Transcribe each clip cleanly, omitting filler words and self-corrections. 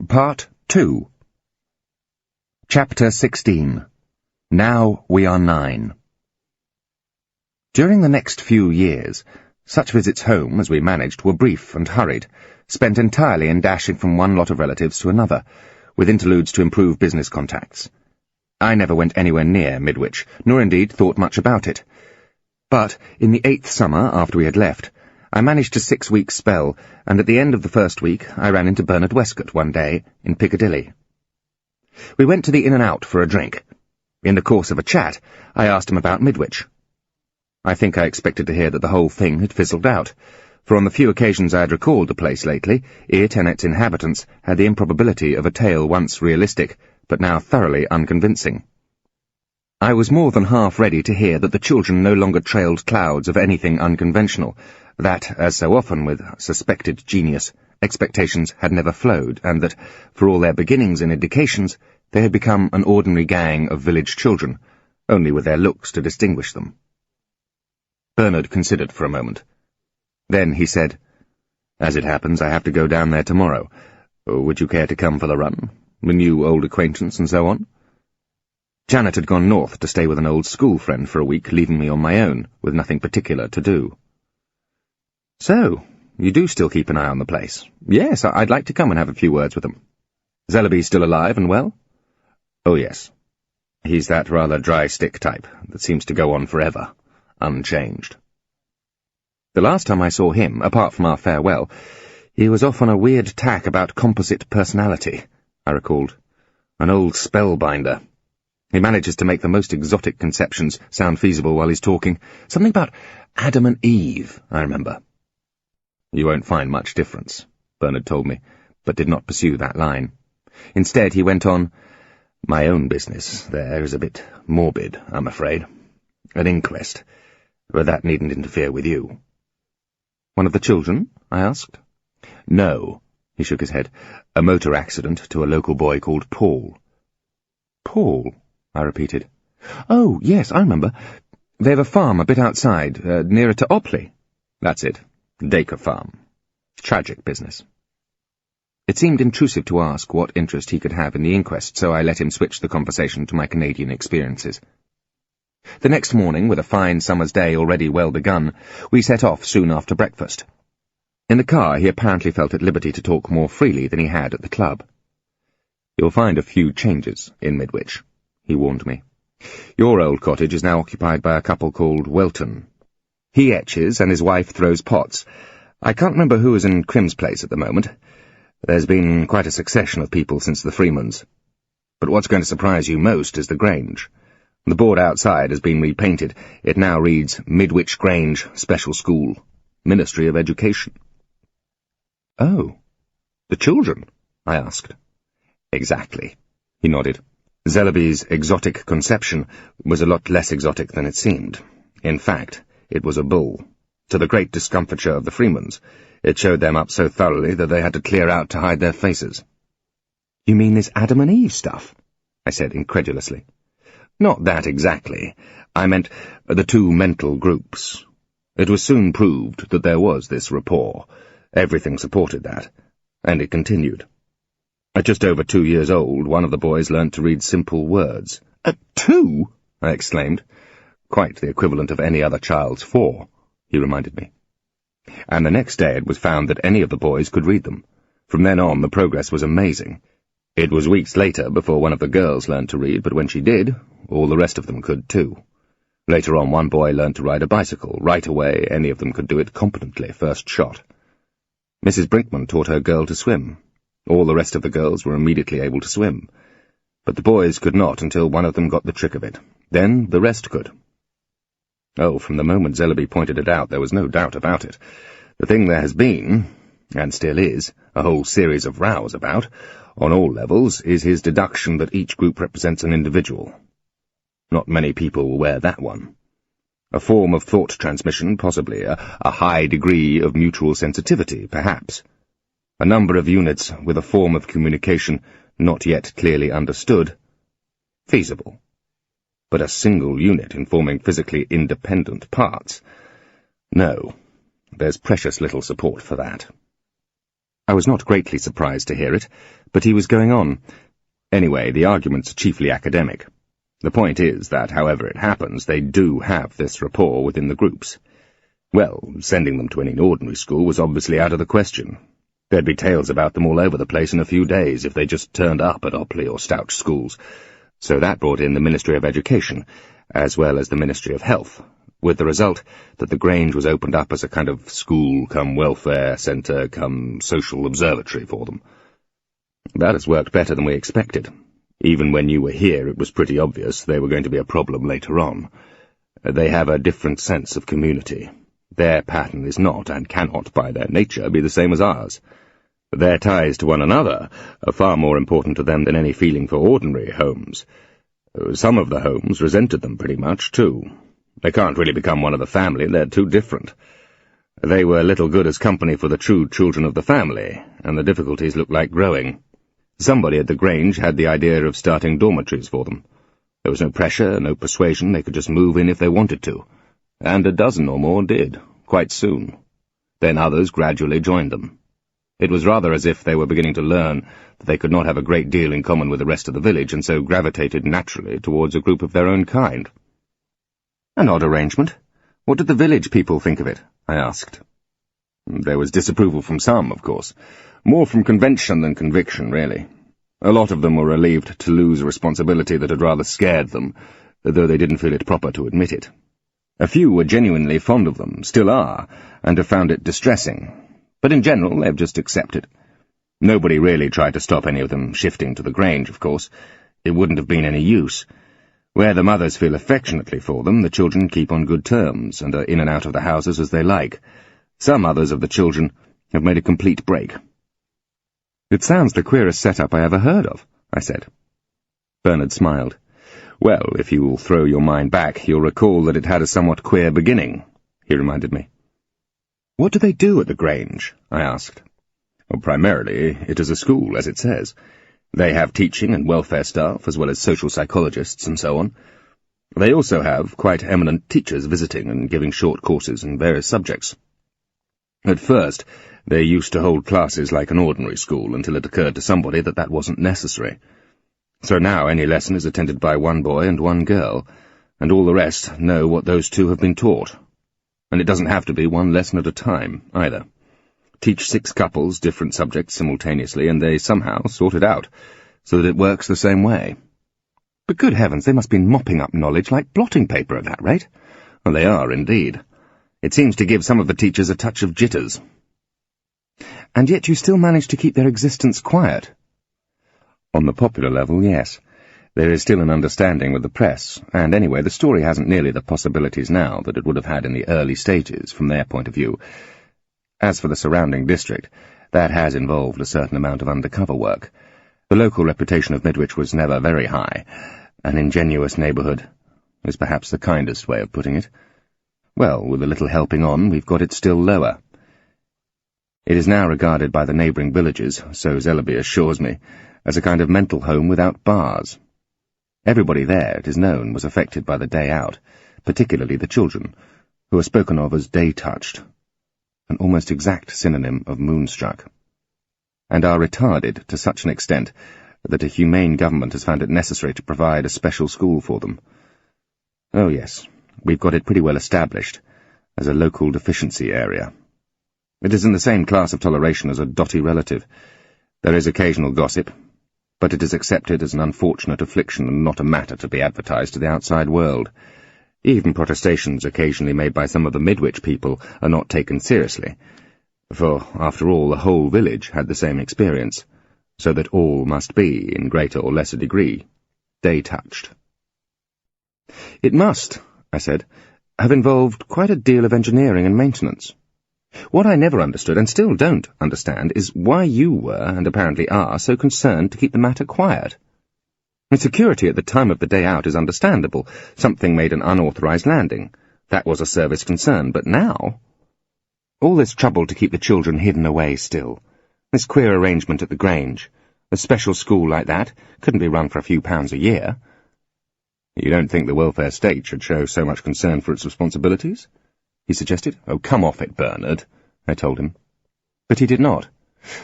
Part 2. Chapter 16. Now we are 9. During the next few years, such visits home as we managed were brief and hurried, spent entirely in dashing from one lot of relatives to another, with interludes to improve business contacts. I never went anywhere near Midwich, nor indeed thought much about it. But in the 8th summer after we had left, I managed a 6-week spell, and at the end of the first week I ran into Bernard Westcott one day in Piccadilly. We went to the In-N-Out for a drink. In the course of a chat, I asked him about Midwich. I think I expected to hear that the whole thing had fizzled out, for on the few occasions I had recalled the place lately, it and its inhabitants had the improbability of a tale once realistic, but now thoroughly unconvincing. I was more than half ready to hear that the children no longer trailed clouds of anything unconventional, that, as so often with suspected genius, expectations had never flowed, and that, for all their beginnings and indications, they had become an ordinary gang of village children, only with their looks to distinguish them. Bernard considered for a moment. Then he said, "As it happens, I have to go down there tomorrow. Would you care to come for the run? Renew old acquaintance and so on?" Janet had gone north to stay with an old school friend for a week, leaving me on my own, with nothing particular to do. "So, you do still keep an eye on the place?" "Yes, I'd like to come and have a few words with them." "Zellaby still alive and well?" "Oh, yes. He's that rather dry-stick type that seems to go on forever, unchanged." The last time I saw him, apart from our farewell, he was off on a weird tack about composite personality, I recalled. An old spellbinder. He manages to make the most exotic conceptions sound feasible while he's talking. Something about Adam and Eve, I remember. "You won't find much difference," Bernard told me, but did not pursue that line. Instead, he went on, "My own business there is a bit morbid, I'm afraid. An inquest, but that needn't interfere with you." "One of the children?" I asked. "No," he shook his head. "A motor accident to a local boy called Paul." "Paul?" I repeated. "Oh, yes, I remember. They have a farm a bit outside, nearer to Opley." "That's it. Dacre Farm. Tragic business." It seemed intrusive to ask what interest he could have in the inquest, so I let him switch the conversation to my Canadian experiences. The next morning, with a fine summer's day already well begun, we set off soon after breakfast. In the car he apparently felt at liberty to talk more freely than he had at the club. "You'll find a few changes in Midwich," he warned me. "Your old cottage is now occupied by a couple called Welton. He etches and his wife throws pots. I can't remember who is in Crim's place at the moment. There's been quite a succession of people since the Freemans. But what's going to surprise you most is the Grange. The board outside has been repainted. It now reads Midwich Grange Special School, Ministry of Education." "Oh, the children?" I asked. "Exactly," he nodded. Zellaby's exotic conception was a lot less exotic than it seemed. In fact, it was a bull. To the great discomfiture of the Freemans, it showed them up so thoroughly that they had to clear out to hide their faces. "You mean this Adam and Eve stuff?" I said incredulously. "Not that exactly. I meant the two mental groups. It was soon proved that there was this rapport. Everything supported that, and it continued. At just over 2 years old, one of the boys learnt to read simple words." "At 2?" I exclaimed. "Quite the equivalent of any other child's 4, he reminded me. And the next day it was found that any of the boys could read them. From then on, the progress was amazing. It was weeks later before one of the girls learned to read, but when she did, all the rest of them could too. Later on, one boy learned to ride a bicycle. Right away, any of them could do it competently, first shot. Mrs. Brinkman taught her girl to swim. All the rest of the girls were immediately able to swim. But the boys could not until one of them got the trick of it. Then the rest could. Oh, from the moment Zellaby pointed it out, there was no doubt about it. The thing there has been, and still is, a whole series of rows about, on all levels, is his deduction that each group represents an individual. Not many people will wear that one. A form of thought transmission, possibly, a high degree of mutual sensitivity, perhaps. A number of units with a form of communication not yet clearly understood. Feasible. But a single unit informing physically independent parts? No, there's precious little support for that. I was not greatly surprised to hear it, but he was going on. Anyway, the arguments are chiefly academic. The point is that, however it happens, they do have this rapport within the groups. Well, sending them to any ordinary school was obviously out of the question. There'd be tales about them all over the place in a few days if they just turned up at Opley or Stouch schools. So that brought in the Ministry of Education, as well as the Ministry of Health, with the result that the Grange was opened up as a kind of school-cum-welfare centre-cum-social observatory for them. That has worked better than we expected. Even when you were here, it was pretty obvious they were going to be a problem later on. They have a different sense of community. Their pattern is not, and cannot by their nature, be the same as ours. Their ties to one another are far more important to them than any feeling for ordinary homes. Some of the homes resented them pretty much, too. They can't really become one of the family, they're too different. They were little good as company for the true children of the family, and the difficulties looked like growing. Somebody at the Grange had the idea of starting dormitories for them. There was no pressure, no persuasion, they could just move in if they wanted to. And a dozen or more did, quite soon. Then others gradually joined them. It was rather as if they were beginning to learn that they could not have a great deal in common with the rest of the village, and so gravitated naturally towards a group of their own kind. An odd arrangement. What did the village people think of it? I asked. There was disapproval from some, of course. More from convention than conviction, really. A lot of them were relieved to lose a responsibility that had rather scared them, though they didn't feel it proper to admit it. A few were genuinely fond of them, still are, and have found it distressing. But in general, they've just accepted. Nobody really tried to stop any of them shifting to the Grange, of course. It wouldn't have been any use. Where the mothers feel affectionately for them, the children keep on good terms, and are in and out of the houses as they like. Some others of the children have made a complete break. It sounds the queerest setup I ever heard of, I said. Bernard smiled. Well, if you will throw your mind back, you'll recall that it had a somewhat queer beginning, he reminded me. What do they do at the Grange? I asked. Well, primarily, it is a school, as it says. They have teaching and welfare staff, as well as social psychologists and so on. They also have quite eminent teachers visiting and giving short courses in various subjects. At first, they used to hold classes like an ordinary school until it occurred to somebody that that wasn't necessary. So now any lesson is attended by one boy and one girl, and all the rest know what those two have been taught. And it doesn't have to be one lesson at a time, either. Teach 6 couples different subjects simultaneously, and they somehow sort it out, so that it works the same way. But good heavens, they must be mopping up knowledge like blotting paper at that rate. Well, they are, indeed. It seems to give some of the teachers a touch of jitters. And yet you still manage to keep their existence quiet. On the popular level, yes. There is still an understanding with the press, and anyway, the story hasn't nearly the possibilities now that it would have had in the early stages, from their point of view. As for the surrounding district, that has involved a certain amount of undercover work. The local reputation of Midwich was never very high. An ingenuous neighbourhood is perhaps the kindest way of putting it. Well, with a little helping on, we've got it still lower. It is now regarded by the neighbouring villages, so Zellaby assures me, as a kind of mental home without bars. Everybody there, it is known, was affected by the day out, particularly the children, who are spoken of as day-touched, an almost exact synonym of moonstruck, and are retarded to such an extent that a humane government has found it necessary to provide a special school for them. Oh yes, we've got it pretty well established as a local deficiency area. It is in the same class of toleration as a dotty relative. There is occasional gossip, but it is accepted as an unfortunate affliction and not a matter to be advertised to the outside world. Even protestations occasionally made by some of the Midwich people are not taken seriously, for, after all, the whole village had the same experience, so that all must be, in greater or lesser degree, day-touched. It must, I said, have involved quite a deal of engineering and maintenance. What I never understood, and still don't understand, is why you were, and apparently are, so concerned to keep the matter quiet. Security at the time of the day out is understandable. Something made an unauthorized landing. That was a service concern, but now? All this trouble to keep the children hidden away still. This queer arrangement at the Grange. A special school like that couldn't be run for a few pounds a year. You don't think the welfare state should show so much concern for its responsibilities? He suggested. Oh, come off it, Bernard, I told him. But he did not.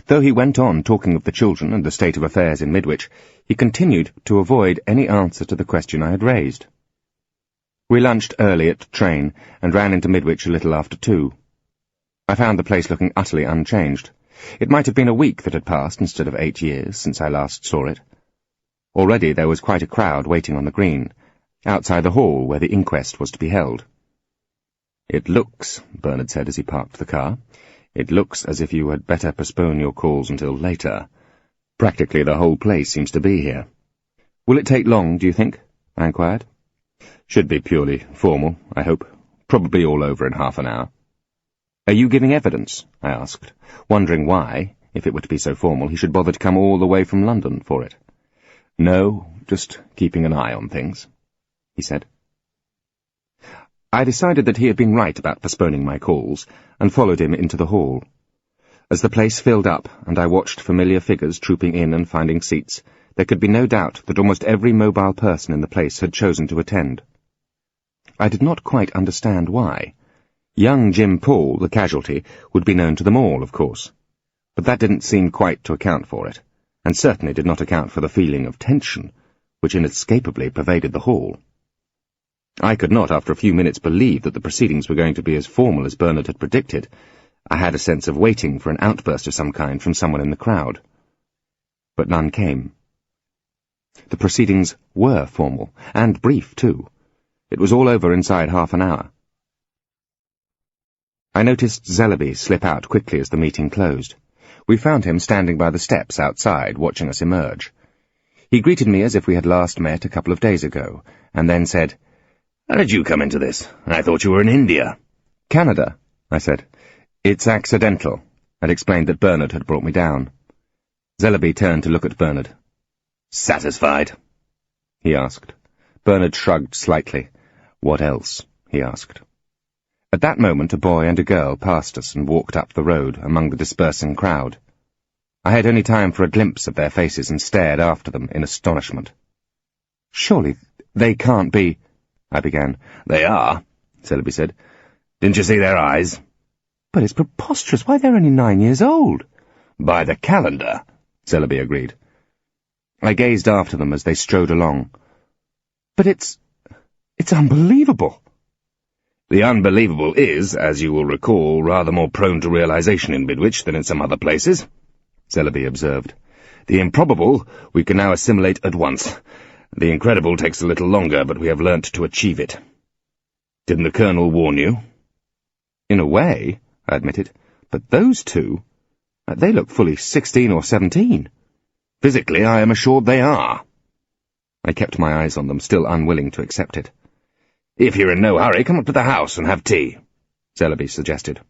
Though he went on talking of the children and the state of affairs in Midwich, he continued to avoid any answer to the question I had raised. We lunched early at the train and ran into Midwich a little after 2. I found the place looking utterly unchanged. It might have been a week that had passed instead of 8 years since I last saw it. Already there was quite a crowd waiting on the green, outside the hall where the inquest was to be held. "It looks," Bernard said as he parked the car, "it looks as if you had better postpone your calls until later. Practically the whole place seems to be here." "Will it take long, do you think?" I inquired. "Should be purely formal, I hope. Probably all over in half an hour." "Are you giving evidence?" I asked, wondering why, if it were to be so formal, he should bother to come all the way from London for it. "No, just keeping an eye on things," he said. I decided that he had been right about postponing my calls, and followed him into the hall. As the place filled up, and I watched familiar figures trooping in and finding seats, there could be no doubt that almost every mobile person in the place had chosen to attend. I did not quite understand why. Young Jim Paul, the casualty, would be known to them all, of course, but that didn't seem quite to account for it, and certainly did not account for the feeling of tension, which inescapably pervaded the hall. I could not, after a few minutes, believe that the proceedings were going to be as formal as Bernard had predicted. I had a sense of waiting for an outburst of some kind from someone in the crowd. But none came. The proceedings were formal, and brief, too. It was all over inside half an hour. I noticed Zellaby slip out quickly as the meeting closed. We found him standing by the steps outside, watching us emerge. He greeted me as if we had last met a couple of days ago, and then said, "How did you come into this? I thought you were in India." "Canada," I said. "It's accidental," and explained that Bernard had brought me down. Zellaby turned to look at Bernard. "Satisfied?" he asked. Bernard shrugged slightly. "What else?" he asked. At that moment a boy and a girl passed us and walked up the road among the dispersing crowd. I had only time for a glimpse of their faces and stared after them in astonishment. "Surely they can't be—" I began. "They are," Zellaby said. "Didn't you see their eyes?" "But it's preposterous. Why, they're only 9 years old." "By the calendar," Zellaby agreed. I gazed after them as they strode along. "But it's unbelievable." "The unbelievable is, as you will recall, rather more prone to realization in Midwich than in some other places," Zellaby observed. "The improbable we can now assimilate at once. The incredible takes a little longer, but we have learnt to achieve it. Didn't the Colonel warn you?" "In a way," I admitted. "But those two, they look fully 16 or 17. "Physically, I am assured they are." I kept my eyes on them, still unwilling to accept it. "If you're in no hurry, come up to the house and have tea," Zellaby suggested.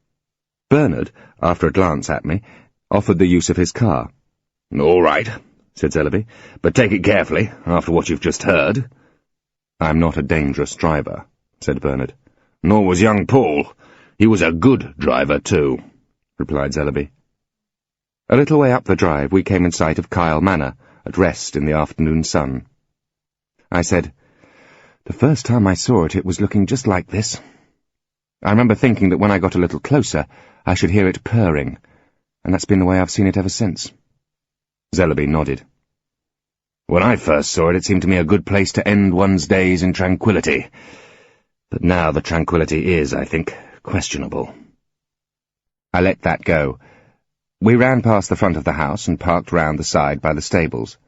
Bernard, after a glance at me, offered the use of his car. "All right," said Zellaby, "but take it carefully, after what you've just heard." "I'm not a dangerous driver," said Bernard. "Nor was young Paul. He was a good driver, too," replied Zellaby. A little way up the drive we came in sight of Kyle Manor, at rest in the afternoon sun. I said, "The first time I saw it, it was looking just like this. I remember thinking that when I got a little closer, I should hear it purring, and that's been the way I've seen it ever since." Zellaby nodded. "When I first saw it, it seemed to me a good place to end one's days in tranquility. But now the tranquility is, I think, questionable." I let that go. We ran past the front of the house and parked round the side by the stables.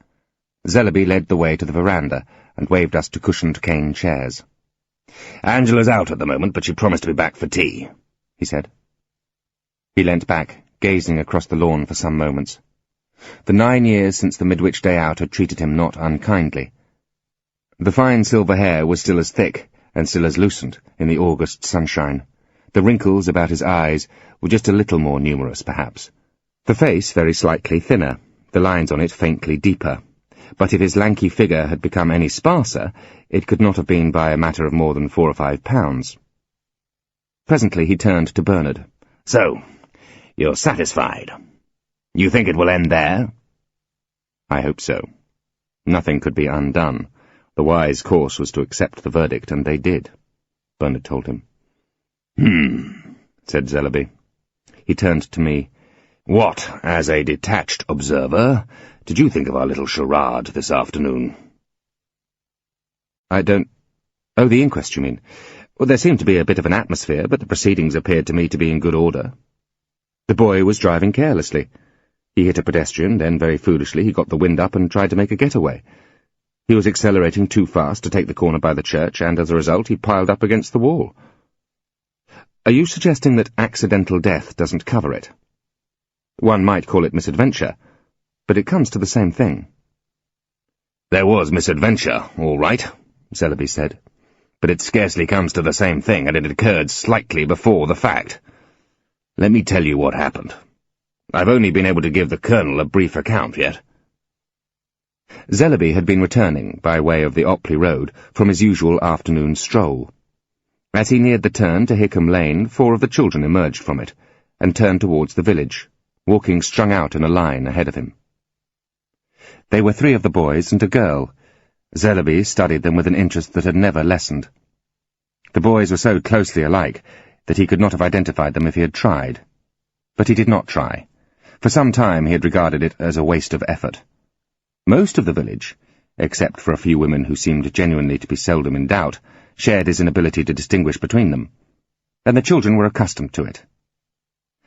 Zellaby led the way to the veranda and waved us to cushioned cane chairs. "Angela's out at the moment, but she promised to be back for tea," he said. He leant back, gazing across the lawn for some moments. The 9 years since the Midwich day out had treated him not unkindly. The fine silver hair was still as thick and still as lucent in the August sunshine. The wrinkles about his eyes were just a little more numerous, perhaps. The face very slightly thinner, the lines on it faintly deeper. But if his lanky figure had become any sparser, it could not have been by a matter of more than 4 or 5 pounds. Presently he turned to Bernard. "So, you're satisfied? You think it will end there?" "I hope so. Nothing could be undone. The wise course was to accept the verdict, and they did," Bernard told him. "Hmm," said Zellaby. He turned to me. What, as a detached observer, did you think of our little charade this afternoon? I don't... Oh, the inquest, you mean? Well, there seemed to be a bit of an atmosphere, but the proceedings appeared to me to be in good order. The boy was driving carelessly. He hit a pedestrian, then very foolishly he got the wind up and tried to make a getaway. He was accelerating too fast to take the corner by the church, and as a result he piled up against the wall. Are you suggesting that accidental death doesn't cover it? One might call it misadventure, but it comes to the same thing. There was misadventure, all right, Zellaby said, but it scarcely comes to the same thing, and it occurred slightly before the fact. Let me tell you what happened. I've only been able to give the Colonel a brief account yet. Zellaby had been returning, by way of the Opley Road, from his usual afternoon stroll. As he neared the turn to Hickam Lane, 4 of the children emerged from it, and turned towards the village, walking strung out in a line ahead of him. They were 3 of the boys and a girl. Zellaby studied them with an interest that had never lessened. The boys were so closely alike that he could not have identified them if he had tried. But he did not try. For some time he had regarded it as a waste of effort. Most of the village, except for a few women who seemed genuinely to be seldom in doubt, shared his inability to distinguish between them, and the children were accustomed to it.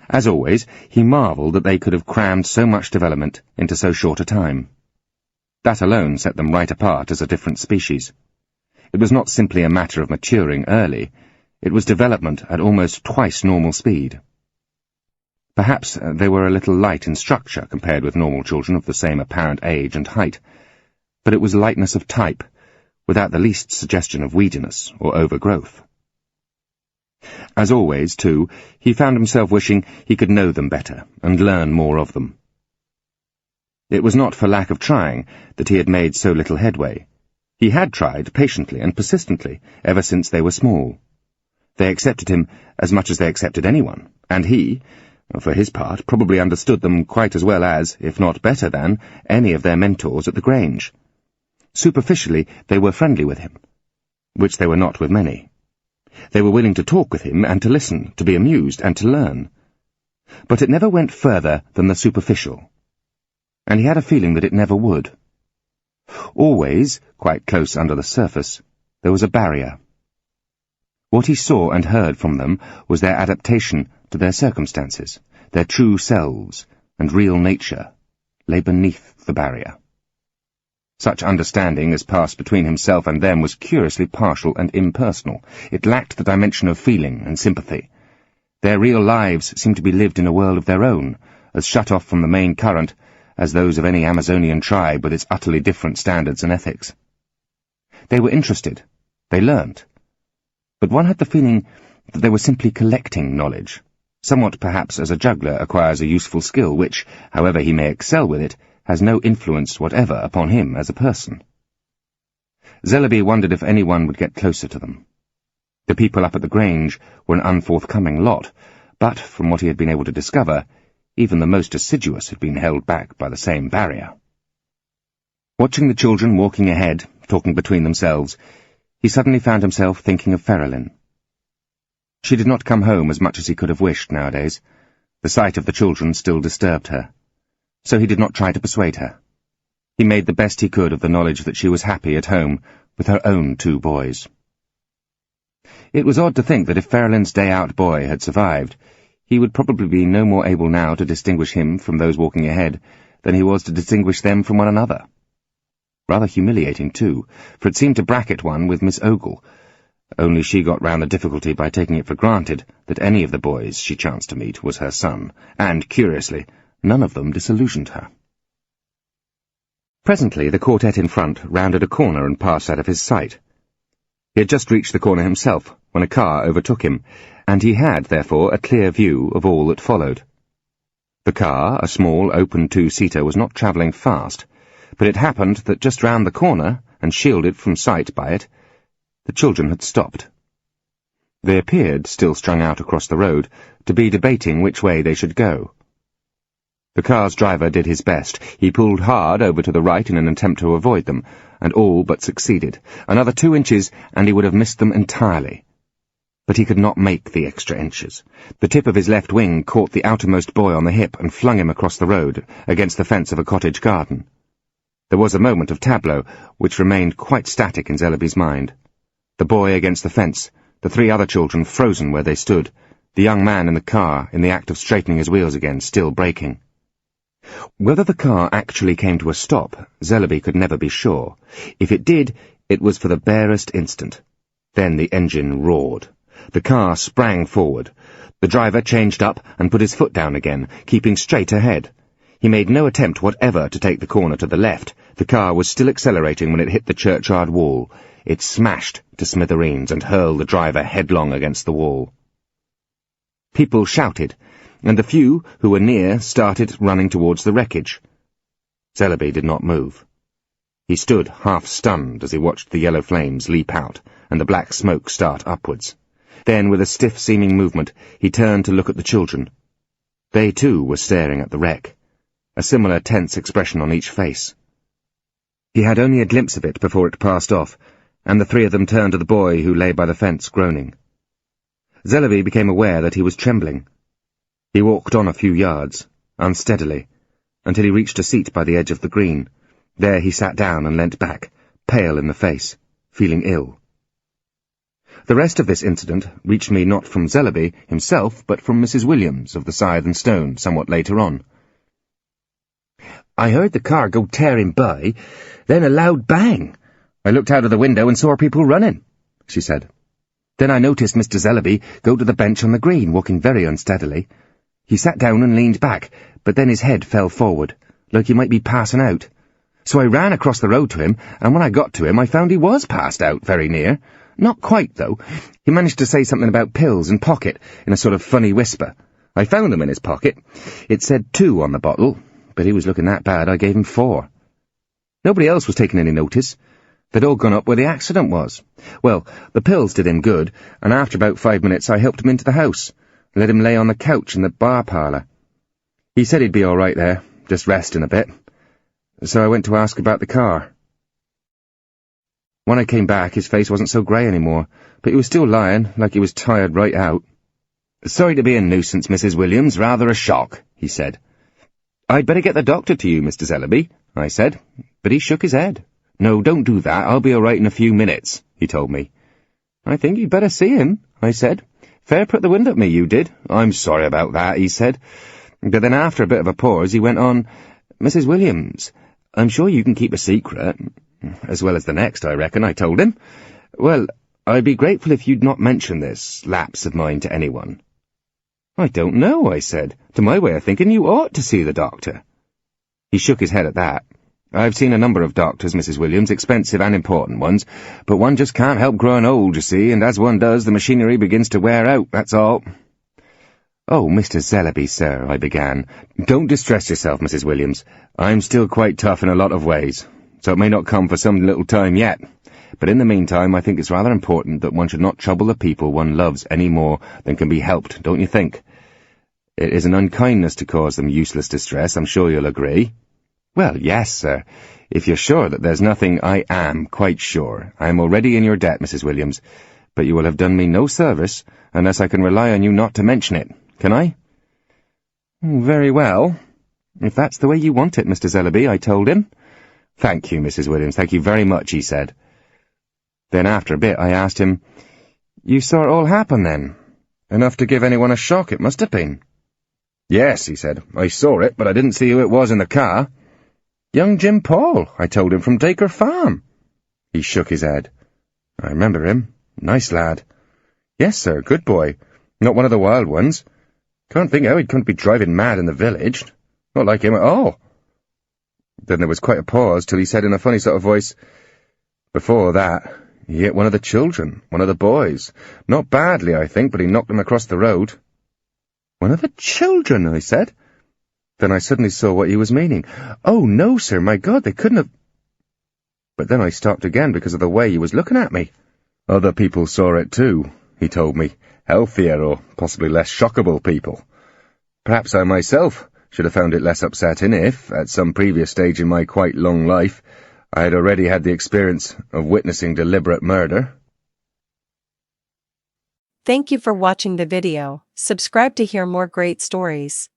As always, he marvelled that they could have crammed so much development into so short a time. That alone set them right apart as a different species. It was not simply a matter of maturing early, it was development at almost twice normal speed. Perhaps they were a little light in structure compared with normal children of the same apparent age and height, but it was lightness of type, without the least suggestion of weediness or overgrowth. As always, too, he found himself wishing he could know them better and learn more of them. It was not for lack of trying that he had made so little headway. He had tried patiently and persistently ever since they were small. They accepted him as much as they accepted anyone, and he, for his part, probably understood them quite as well as, if not better than, any of their mentors at the Grange. Superficially, they were friendly with him, which they were not with many. They were willing to talk with him and to listen, to be amused and to learn. But it never went further than the superficial, and he had a feeling that it never would. Always, quite close under the surface, there was a barrier. What he saw and heard from them was their adaptation to their circumstances, their true selves and real nature lay beneath the barrier. Such understanding as passed between himself and them was curiously partial and impersonal. It lacked the dimension of feeling and sympathy. Their real lives seemed to be lived in a world of their own, as shut off from the main current as those of any Amazonian tribe with its utterly different standards and ethics. They were interested. They learnt. But one had the feeling that they were simply collecting knowledge, somewhat perhaps as a juggler acquires a useful skill which, however he may excel with it, has no influence whatever upon him as a person. Zellaby wondered if anyone would get closer to them. The people up at the Grange were an unforthcoming lot, but, from what he had been able to discover, even the most assiduous had been held back by the same barrier. Watching the children walking ahead, talking between themselves, he suddenly found himself thinking of Ferrelyn. She did not come home as much as he could have wished nowadays. The sight of the children still disturbed her. So he did not try to persuade her. He made the best he could of the knowledge that she was happy at home with her own 2 boys. It was odd to think that if Ferrelyn's day-out boy had survived, he would probably be no more able now to distinguish him from those walking ahead than he was to distinguish them from one another. Rather humiliating, too, for it seemed to bracket one with Miss Ogle, only she got round the difficulty by taking it for granted that any of the boys she chanced to meet was her son, and, curiously, none of them disillusioned her. Presently the quartet in front rounded a corner and passed out of his sight. He had just reached the corner himself when a car overtook him, and he had, therefore, a clear view of all that followed. The car, a small, open 2-seater, was not travelling fast, but it happened that just round the corner, and shielded from sight by it, the children had stopped. They appeared, still strung out across the road, to be debating which way they should go. The car's driver did his best. He pulled hard over to the right in an attempt to avoid them, and all but succeeded. Another 2 inches, and he would have missed them entirely. But he could not make the extra inches. The tip of his left wing caught the outermost boy on the hip and flung him across the road, against the fence of a cottage garden. There was a moment of tableau, which remained quite static in Zellaby's mind. The boy against the fence, the 3 other children frozen where they stood, the young man in the car in the act of straightening his wheels again, still braking. Whether the car actually came to a stop, Zellaby could never be sure. If it did, it was for the barest instant. Then the engine roared. The car sprang forward. The driver changed up and put his foot down again, keeping straight ahead. He made no attempt whatever to take the corner to the left. The car was still accelerating when it hit the churchyard wall. It smashed to smithereens and hurled the driver headlong against the wall. People shouted, and the few who were near started running towards the wreckage. Zellaby did not move. He stood half-stunned as he watched the yellow flames leap out and the black smoke start upwards. Then, with a stiff-seeming movement, he turned to look at the children. They, too, were staring at the wreck, a similar tense expression on each face. He had only a glimpse of it before it passed off, and the 3 of them turned to the boy who lay by the fence groaning. Zellaby became aware that he was trembling. He walked on a few yards, unsteadily, until he reached a seat by the edge of the green. There he sat down and leant back, pale in the face, feeling ill. The rest of this incident reached me not from Zellaby himself, but from Mrs. Williams of the Scythe and Stone somewhat later on. "I heard the car go tearing by, then a loud bang. I looked out of the window and saw people running," she said. "Then I noticed Mr. Zellaby go to the bench on the green, walking very unsteadily. He sat down and leaned back, but then his head fell forward, like he might be passing out. So I ran across the road to him, and when I got to him I found he was passed out very near. Not quite, though. He managed to say something about pills and pocket in a sort of funny whisper. I found them in his pocket. It said 2 on the bottle, but he was looking that bad I gave him 4. Nobody else was taking any notice. They'd all gone up where the accident was. Well, the pills did him good, and after about 5 minutes I helped him into the house, and let him lay on the couch in the bar parlour. He said he'd be all right there, just resting a bit. So I went to ask about the car. When I came back, his face wasn't so grey anymore, but he was still lying, like he was tired right out. "Sorry to be a nuisance, Mrs. Williams, rather a shock," he said. "I'd better get the doctor to you, Mr. Zellaby," I said, but he shook his head. "No, don't do that, I'll be all right in a few minutes," he told me. "I think you'd better see him," I said. "Fair put the wind up me, you did." "I'm sorry about that," he said. But then after a bit of a pause, he went on, "Mrs. Williams, I'm sure you can keep a secret." "As well as the next, I reckon," I told him. "Well, I'd be grateful if you'd not mention this lapse of mine to anyone." "I don't know," I said. "To my way of thinking, you ought to see the doctor." He shook his head at that. "I've seen a number of doctors, Mrs. Williams, expensive and important ones, but one just can't help growing old, you see, and as one does, the machinery begins to wear out, that's all." "Oh, Mr. Zellaby, sir," I began. "Don't distress yourself, Mrs. Williams. I'm still quite tough in a lot of ways, so it may not come for some little time yet. But in the meantime, I think it's rather important that one should not trouble the people one loves any more than can be helped, don't you think? It is an unkindness to cause them useless distress, I'm sure you'll agree." "Well, yes, sir. If you're sure that there's nothing—" "I am quite sure. I am already in your debt, Mrs. Williams, but you will have done me no service unless I can rely on you not to mention it. Can I?" "Very well. If that's the way you want it, Mr. Zellaby," I told him. "Thank you, Mrs. Williams, thank you very much," he said. Then after a bit I asked him, "You saw it all happen, then? Enough to give anyone a shock, it must have been." "Yes," he said, "I saw it, but I didn't see who it was in the car." "Young Jim Paul, I told him, from Dacre Farm." He shook his head. "I remember him. Nice lad." "Yes, sir, good boy. Not one of the wild ones. Can't think how he'd come to be driving mad in the village. Not like him at all." Then there was quite a pause, till he said in a funny sort of voice, "Before that, he hit one of the children, one of the boys. Not badly, I think, but he knocked him across the road." "One of the children," I said. Then I suddenly saw what he was meaning. "Oh, no, sir, my God, they couldn't have—" But then I stopped again because of the way he was looking at me. "Other people saw it too," he told me. "Healthier or possibly less shockable people. Perhaps I myself should have found it less upsetting if, at some previous stage in my quite long life, I had already had the experience of witnessing deliberate murder." Thank you for watching the video. Subscribe to hear more great stories.